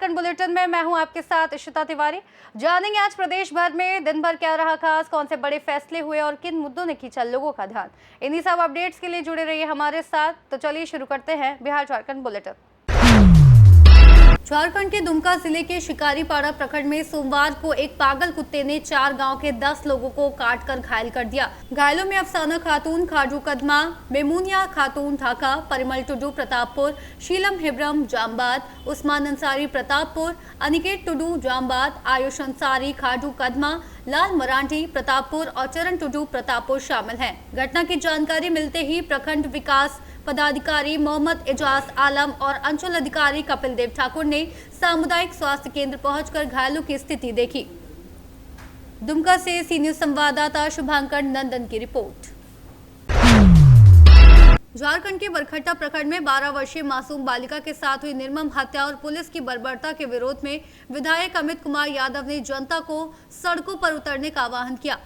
Jharkhand bulletin में मैं हूं आपके साथ इशिता तिवारी। जानेंगे आज प्रदेश भर में दिन भर क्या रहा खास, कौन से बड़े फैसले हुए और किन मुद्दों ने खींचा लोगों का ध्यान। इन्हीं सब अपडेट्स के लिए जुड़े रहिए हमारे साथ। तो चलिए शुरू करते हैं बिहार झारखंड बुलेटिन। झारखंड के दुमका जिले के शिकारीपाड़ा प्रखंड में सोमवार को एक पागल कुत्ते ने 4 गांव के 10 लोगों को काटकर घायल कर दिया। घायलों में अफसाना खातून खाजू कदमा, मेमूनिया खातून ढाका, परिमल टुडू प्रतापपुर, शीलम हिब्रम जामबाद, उस्मान अंसारी प्रतापपुर, अनिकेत टुडू जामबाद, आयुष अंसारी खाजू कदमा, लाल मराठी प्रतापपुर और चरण टुडू प्रतापपुर शामिल हैं। घटना की जानकारी मिलते ही प्रखंड विकास पदाधिकारी मोहम्मद एजाज आलम और अंचल अधिकारी कपिल देव ठाकुर ने सामुदायिक स्वास्थ्य केंद्र पहुंचकर घायलों की स्थिति देखी। दुमका से सी न्यूज संवाददाता शुभांकर नंदन की रिपोर्ट। झारखंड के बरखट्टा प्रखंड में 12 वर्षीय मासूम बालिका के साथ हुई निर्मम हत्या और पुलिस की बर्बरता के विरोध में विधायक अमित कुमार यादव ने जनता को सड़कों पर उतरने का आह्वान किया।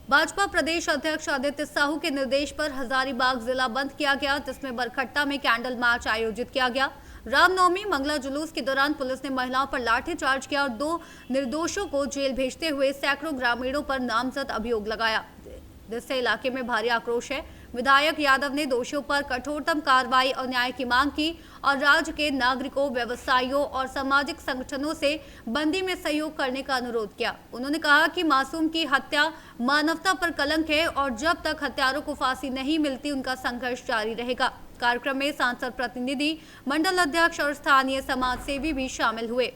भाजपा प्रदेश अध्यक्ष आदित्य साहू के निर्देश पर हजारीबाग जिला बंद किया गया, जिसमें बरखट्टा में कैंडल मार्च आयोजित किया गया। रामनवमी मंगला जुलूस के दौरान पुलिस ने महिलाओं पर लाठीचार्ज किया और 2 निर्दोषों को जेल भेजते हुए सैकड़ों ग्रामीणों पर नामजद अभियोग लगाया, जिससे इलाके में भारी आक्रोश है। विधायक यादव ने दोषियों पर कठोरतम कार्रवाई और न्याय की मांग की और राज्य के नागरिकों, व्यवसायियों और सामाजिक संगठनों से बंदी में सहयोग करने का अनुरोध किया। उन्होंने कहा कि मासूम की हत्या मानवता पर कलंक है और जब तक हत्यारों को फांसी नहीं मिलती उनका संघर्ष जारी रहेगा। कार्यक्रम में सांसद प्रतिनिधि, मंडल अध्यक्ष और स्थानीय समाज सेवी भी शामिल हुए।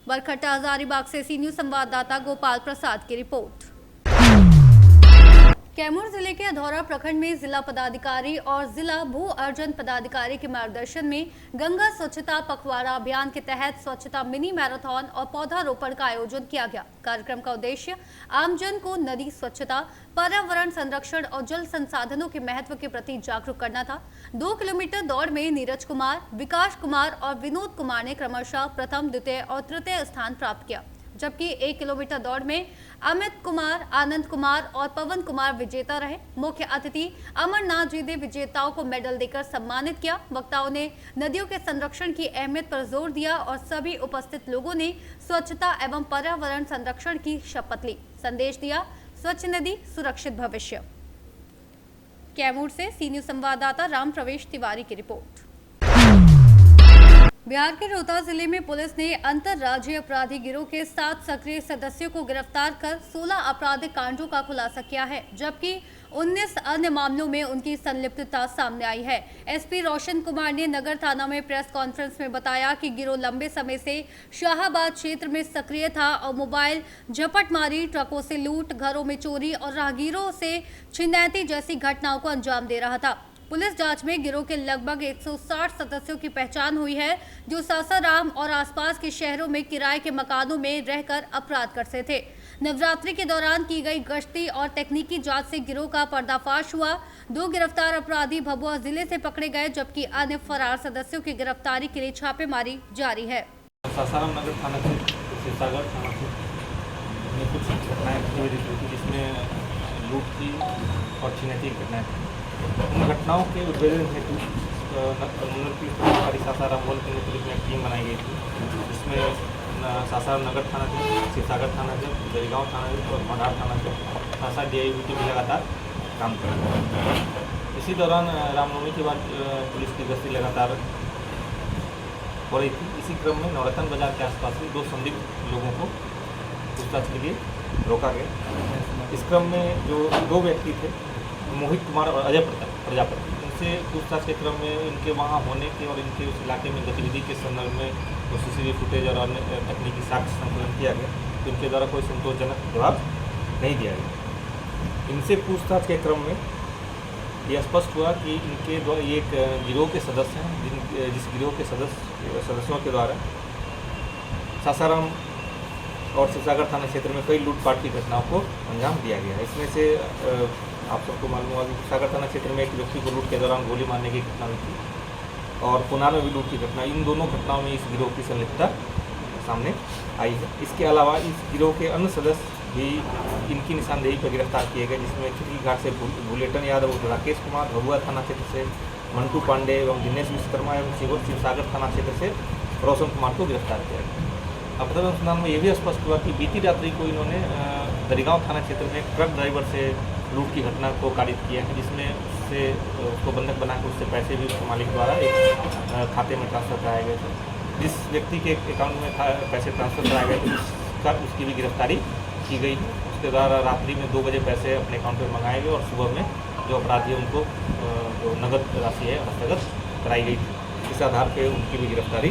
बरखट्टा हजारीबाग से सी न्यूज संवाददाता गोपाल प्रसाद की रिपोर्ट। कैमूर जिले के अधौरा प्रखंड में जिला पदाधिकारी और जिला भू अर्जन पदाधिकारी के मार्गदर्शन में गंगा स्वच्छता पखवाड़ा अभियान के तहत स्वच्छता मिनी मैराथन और पौधारोपण का आयोजन किया गया। कार्यक्रम का उद्देश्य आमजन को नदी स्वच्छता, पर्यावरण संरक्षण और जल संसाधनों के महत्व के प्रति जागरूक करना था। 2 किलोमीटर दौड़ में नीरज कुमार, विकास कुमार और विनोद कुमार ने क्रमशः प्रथम, द्वितीय और तृतीय स्थान प्राप्त किया, जबकि 1 किलोमीटर दौड़ में अमित कुमार, आनंद कुमार और पवन कुमार विजेता रहे। मुख्य अतिथि अमरनाथ जी ने विजेताओं को मेडल देकर सम्मानित किया। वक्ताओं ने नदियों के संरक्षण की अहमियत पर जोर दिया और सभी उपस्थित लोगों ने स्वच्छता एवं पर्यावरण संरक्षण की शपथ ली। संदेश दिया, स्वच्छ नदी सुरक्षित भविष्य। कैमूर से सी न्यूज संवाददाता राम प्रवेश तिवारी की रिपोर्ट। बिहार के रोहतास जिले में पुलिस ने अंतरराज्यीय अपराधी गिरोह के 7 सक्रिय सदस्यों को गिरफ्तार कर 16 आपराधिक कांडों का खुलासा किया है, जबकि 19 अन्य मामलों में उनकी संलिप्तता सामने आई है। एसपी रोशन कुमार ने नगर थाना में प्रेस कॉन्फ्रेंस में बताया कि गिरोह लंबे समय से शाहाबाद क्षेत्र में सक्रिय था और मोबाइल झपटमारी, ट्रकों से लूट, घरों में चोरी और राहगीरों से छिनैती जैसी घटनाओं को अंजाम दे रहा था। पुलिस जांच में गिरोह के लगभग 160 सदस्यों की पहचान हुई है, जो सासाराम और आसपास के शहरों में किराए के मकानों में रहकर अपराध करते थे। नवरात्रि के दौरान की गई गश्ती और तकनीकी जांच से गिरोह का पर्दाफाश हुआ। 2 गिरफ्तार अपराधी भभुआ जिले से पकड़े गए, जबकि अन्य फरार सदस्यों की गिरफ्तारी के लिए छापेमारी जारी है। सासाराम नगर थाना से शिवसागर थाना से कुछ घटनाएं जिसमें लूट की और छिनैती की घटनाएं थी। उन घटनाओं के उद्भेदन हेतु सासाराम वन केंद्र पुलिस में एक टीम बनाई गई थी, जिसमें सासाराम नगर थाना से, शिवसागर थाना से, दरिगांव थाना से और मढ़ार थाना से सासा DIV टीम लगातार काम कर रही है। इसी दौरान रामनवमी के बाद पुलिस की गश्ती लगातार हो रही थी। इसी क्रम में नवरत्न बाजार के आसपास से 2 संदिग्ध लोगों को पूछताछ के लिए रोका गया। इस क्रम में जो 2 व्यक्ति थे, मोहित कुमार और अजय प्रजापति, इनसे पूछताछ के क्रम में इनके वहाँ होने के और इनके उस इलाके में गतिविधि के संदर्भ में CCTV फुटेज और अन्य तकनीकी साक्ष्य संकलन किया गया, तो इनके द्वारा कोई संतोषजनक जवाब नहीं दिया गया। इनसे पूछताछ के क्रम में यह स्पष्ट हुआ कि इनके द्वारा ये एक गिरोह के सदस्य हैं, जिस गिरोह के सदस्यों के द्वारा सासाराम और शिवसागर थाना क्षेत्र में कई लूटपाट की घटनाओं को अंजाम दिया गया। इसमें से आप सबको मालूम होगा कि सागर थाना क्षेत्र में एक व्यक्ति को लूट के दौरान गोली मारने की घटना हुई थी और पुनार में भी लूट की घटना। इन दोनों घटनाओं में इस गिरोह की संलिप्तता सामने आई है। इसके अलावा इस गिरोह के अन्य सदस्य भी इनकी निशानदेही पर गिरफ्तार किए गए, जिसमें चिड़की घाट से बुलेटन यादव, राकेश कुमार, भभुआ थाना क्षेत्र से मंटू पांडे एवं दिनेश विश्वकर्मा एवं शिवसागर थाना क्षेत्र से रोशन कुमार को गिरफ्तार किया गया। अब अनुसंधान में ये भी स्पष्ट हुआ कि बीती रात्रि को इन्होंने दरिगांव थाना क्षेत्र में ट्रक ड्राइवर से लूट की घटना को कारित किया है, जिसमें उससे उसको बंधक बनाकर उससे पैसे भी उसके मालिक द्वारा एक खाते में ट्रांसफ़र कराए गए थे। जिस व्यक्ति के अकाउंट में पैसे ट्रांसफ़र कराए गए थे उसकी भी गिरफ्तारी की गई है। उसके द्वारा रात्रि में 2 बजे पैसे अपने अकाउंट में मंगाए गए और सुबह में जो अपराधी है उनको जो नगद राशि है हस्तगत कराई गई थी। इस आधार पर उनकी भी गिरफ्तारी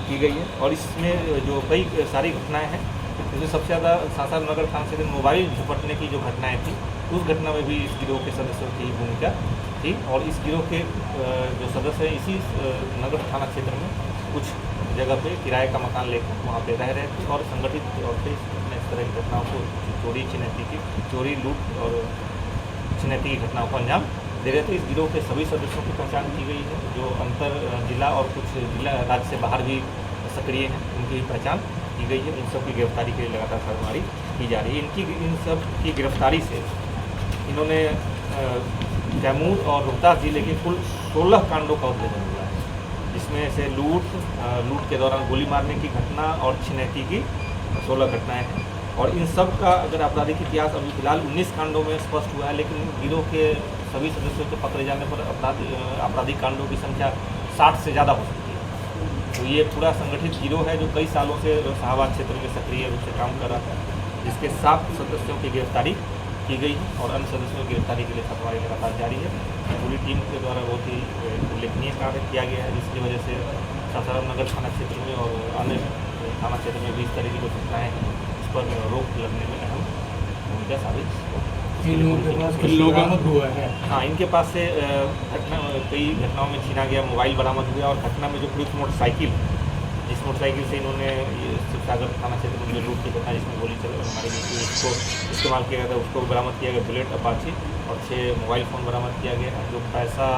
की गई है। और इसमें जो कई सारी घटनाएं हैं, इसमें सबसे ज़्यादा सासाराम नगर थाना क्षेत्र में मोबाइल झपटने की जो घटनाएं थी, उस घटना में भी इस गिरोह के सदस्यों की भूमिका थी। और इस गिरोह के जो सदस्य हैं इसी नगर थाना क्षेत्र में कुछ जगह पे किराए का मकान लेकर वहाँ पे रह रहे थे और संगठित तौर पर इस तरह की घटनाओं को चोरी लूट और छिनैती की घटनाओं को अंजाम दे रहे थे। इस गिरोह के सभी सदस्यों की पहचान की गई है, जो अंतर जिला और कुछ जिला राज्य से बाहर भी सक्रिय हैं, उनकी भी पहचान की गई है। इन सब की गिरफ्तारी के लिए लगातार छापेमारी की जा रही है। इन सब की गिरफ्तारी से इन्होंने कैमूर और रोहतास जिले के कुल 16 कांडों का उद्भेदन हुआ है, जिसमें से लूट के दौरान गोली मारने की घटना और छिनैती की 16 घटनाएँ हैं। और इन सब का अगर आपराधिक इतिहास अभी फिलहाल 19 कांडों में स्पष्ट हुआ है, लेकिन गिरोह के सभी सदस्यों के पकड़े जाने पर आपराधिक कांडों की संख्या 60 से ज़्यादा हो सकती है। तो ये पूरा संगठित गिरोह है जो कई सालों से शाहबाद क्षेत्र में सक्रिय रूप से काम कर रहा था, जिसके 7 सदस्यों की गिरफ्तारी की गई है और अन्य सदस्यों की गिरफ्तारी के लिए छापेमारी लगातार जारी है। पूरी टीम के द्वारा बहुत ही उल्लेखनीय कार्य किया गया है, जिसकी वजह से सासाराम नगर थाना क्षेत्र में और अन्य थाना क्षेत्र में भी इस तरह की जो घटनाएँ हैं उस पर रोक लगने में अहम भूमिका साबित हुआ है। हाँ, इनके पास से कई घटनाओं में छीना गया मोबाइल बरामद हुआ और घटना में जो पुलिस मोटरसाइकिल, जिस मोटरसाइकिल से इन्होंने शिवसागर थाना क्षेत्र में जो लूट की घटना जिसमें गोली मारी गई थी उसको इस्तेमाल किया गया था, उसको बरामद किया गया, बुलेट अपाची और 6 मोबाइल फ़ोन बरामद किया गया। जो पैसा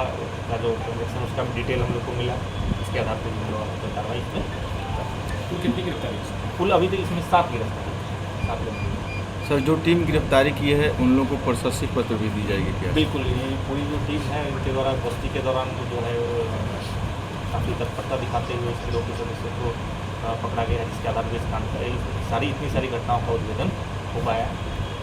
का जो ट्रांजेक्शन उसका भी डिटेल हम लोग को मिला, इसके आधार पर हम लोग कार्रवाई इसमें। तो कितनी गिरफ्तारी? कुल अभी तक इसमें 7 गिरफ्तारी, 7 लोग। सर, जो टीम गिरफ्तारी की है उन लोगों को प्रशस्ति पत्र भी दी जाएगी क्या? बिल्कुल, ये पूरी जो टीम है इनके द्वारा गश्ती के दौरान जो है काफ़ी तत्परता दिखाते हुए इस गिरोह के सदस्यों को पकड़ा गया है, जिसके आधार पर इस कांड पर इतनी सारी घटनाओं का उद्भेदन हो पाया।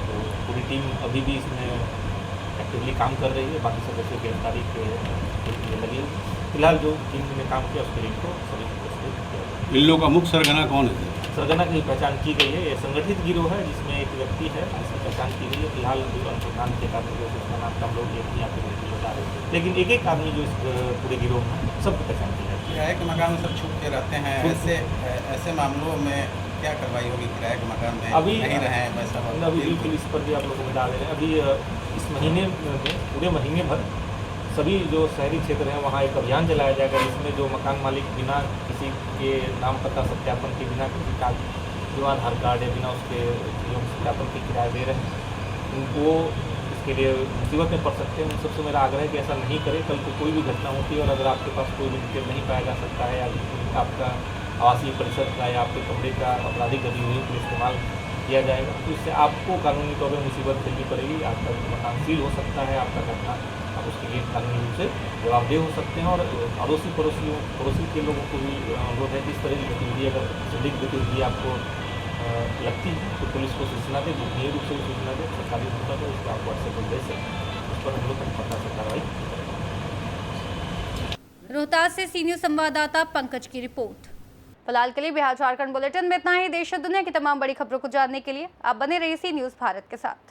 तो पूरी टीम अभी भी इसमें एक्टिवली काम कर रही है, बाकी सदस्यों की गिरफ्तारी के लिए लगी हुई। फिलहाल जो टीम ने काम किया उसके लिए इनको सभी इन लोगों का मुख्य सरगना कौन है? सरगना की पहचान की गई है। ये संगठित गिरोह है जिसमें एक व्यक्ति है जिसकी पहचान की गई है। फिलहाल जो अनुसंधान के कारण जो उसका नाम का हम लोग एक ही आपको बता रहे हैं, लेकिन एक आदमी जो इस पूरे गिरोह में सबको पहचान की जाती है। किराए के मकान में सब छुप के रहते हैं, ऐसे मामलों में क्या कार्रवाई होगी? किराए के मकान में अभी नहीं रहे वैसा अभी बिल्कुल इस पर भी आप लोगों को बता दे रहे हैं। अभी इस महीने में पूरे महीने भर सभी जो शहरी क्षेत्र हैं वहाँ एक अभियान चलाया जाएगा, जिसमें जो मकान मालिक बिना किसी के नाम पता सत्यापन के, बिना किसी का जो आधार कार्ड है, बिना उसके सत्यापन के किराया दे रहे हैं, उनको इसके लिए मुसीबत में पड़ सकते हैं। उन सबसे मेरा आग्रह है कि ऐसा नहीं करें। कल को कोई भी घटना होती है और अगर आपके पास कोई भी डिटेल नहीं पाया जा सकता है या आपका आवासीय परिसर का या आपके कमरे का आपराधिक गतिविधियों के लिए इस्तेमाल किया जाएगा, तो इससे आपको कानूनी तौर पर मुसीबत झेलनी पड़ेगी। आपका मकान सील हो सकता है, आपका घटना आप उसके लिए कानूनी रूप से जवाबदेह हो सकते हैं। और पड़ोसी के लोगों को भी अनुरोध है कि इस तरह की गतिविधि अगर संदिग्ध गतिविधि आपको लगती है तो पुलिस को सूचना दे, गोपनीय रूप से सूचना दे, सरकारी सूचना दे, उसको आप व्हाट्सएप पर भेज सकते हैं। उस पर हम लोग पता से कार्रवाई। रोहतास से सी न्यूज़ संवाददाता पंकज की रिपोर्ट। फिलहाल के लिए बिहार झारखंड बुलेटिन में इतना ही। देश और दुनिया की तमाम बड़ी खबरों को जानने के लिए आप बने रहिए सी न्यूज़ भारत के साथ।